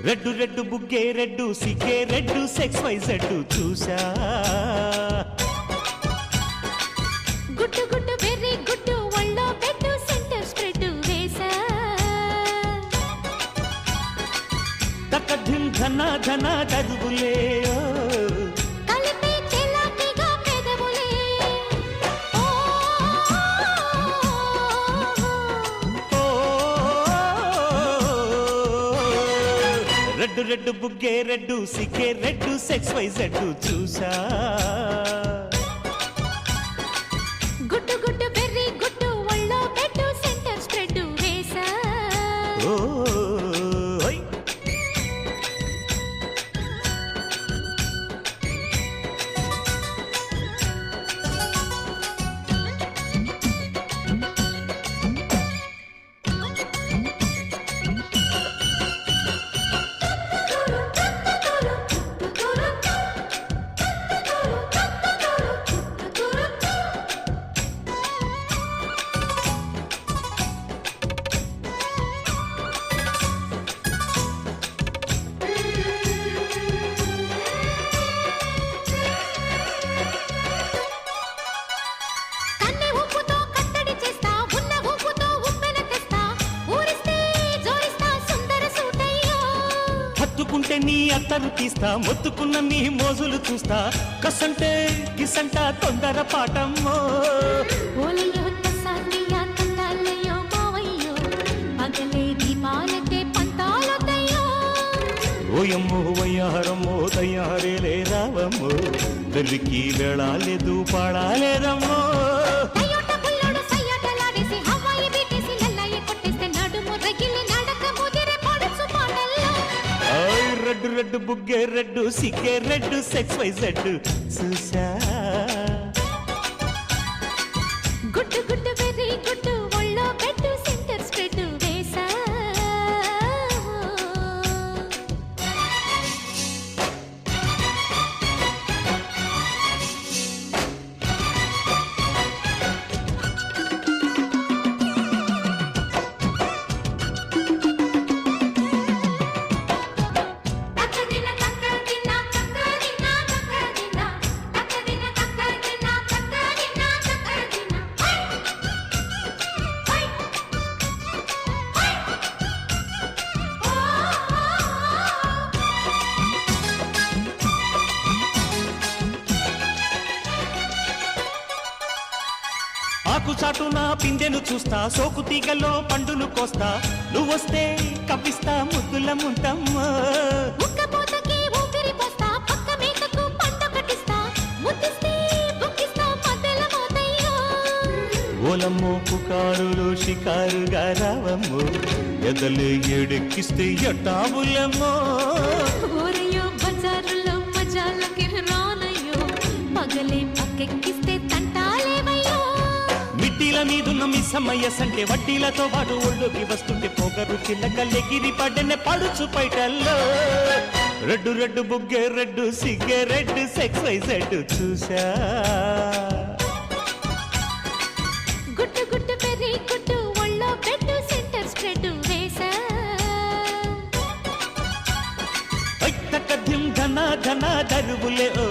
red red బుగ్గే red సిగ్గే red X Y Z చూసా గుట్టు గుట్టు వెర్రి గుట్టు ఒళ్ళో పెట్టు సెంటర్ స్ప్రెడ్ వేసా తక్కధిం ధన ధన దరువులే కలిపి చెలాకిగా పెదవులే రెడ్డు రెడ్డు బుగ్గే రెడ్డు సిగ్గే రెడ్డు సెక్స్ వై జెడ్డు చూసా గుట్టు గుట్టు వెర్రి గుట్టు ఒళ్ళో పెట్టు సెంటర్ స్ప్రెడ్ వేసా ఓయ్ హత్తుకుంటే నీ అత్తరు తీస్తా మొత్తుకున్న నీ మోజులు చూస్తా కసంటే కిసంట తొందర పాటమ్మో ఓలయ్యో తసానియా తందాలయ్యో మావయ్యో పగలే దీపాలకే పంతాలొద్దయ్యో ఓయమ్మో వయ్యారమ్మో తయ్యారేలే రావమ్మో దరికి వెళ్ళాలేదు పాడాలేదమ్మో అయ్యోట పుల్లోడు సయ్యాటలాడేసి హవాయి బీటేసి లల్లాయి కొట్టేస్తే నడుము రగిలి నడక ముదిరే పడుచు పాటల్లో రెడ్డు రెడ్డు బుగ్గే రెడ్డు సిగ్గే రెడ్డు సెక్స్ వై జెడ్డు చూసా గుట్టు గుట్టు వెర్రి గుట్టు ఒళ్ళో పెట్టు సెంటర్ స్ప్రెడ్ వేసా ఆకు చాటున పిందెను చూస్తా సోకు తీగలో పండును కోస్తా నువ్వొస్తే కప్పిస్తా ముద్దుల ముంటమ్మా ముక్కపోతకి ఊపిరి పోస్తా పక్క మేకకు పంట కట్టిస్తా ముద్దిస్తే బుక్కిస్తా మధ్యల మోతయ్యో ఓలమ్మో పుకారులు షికారుగా రావమ్మో ఎదలే ఎడెక్కిస్తే ఎట్టావులమ్మో ఊరయ్యో బజారులో మజాలకి రానయ్యో పగలే పక్కెక్కిస్తే తంటాలేవయ్యో మిట్టిల మీదున్న మిస్సమ్మయ్య సంటే వడ్డీలతో పాటు ఒళ్ళోకి వస్తుంటే పొగరు చిల్లకల్లెగిరి పడ్డనే పడుచు పైటల్లో రెడ్డు రెడ్డు బుగ్గే రెడ్డు సిగ్గే రెడ్డు సెక్స్ వై జెడ్డు చూసా గుట్టు గుట్టు పెర్రి గుట్టు ఒళ్ళో పెట్టు సెంటర్ స్ప్రెడ్ వేసా తక్కధిం ధన ధన దరువులే ఓ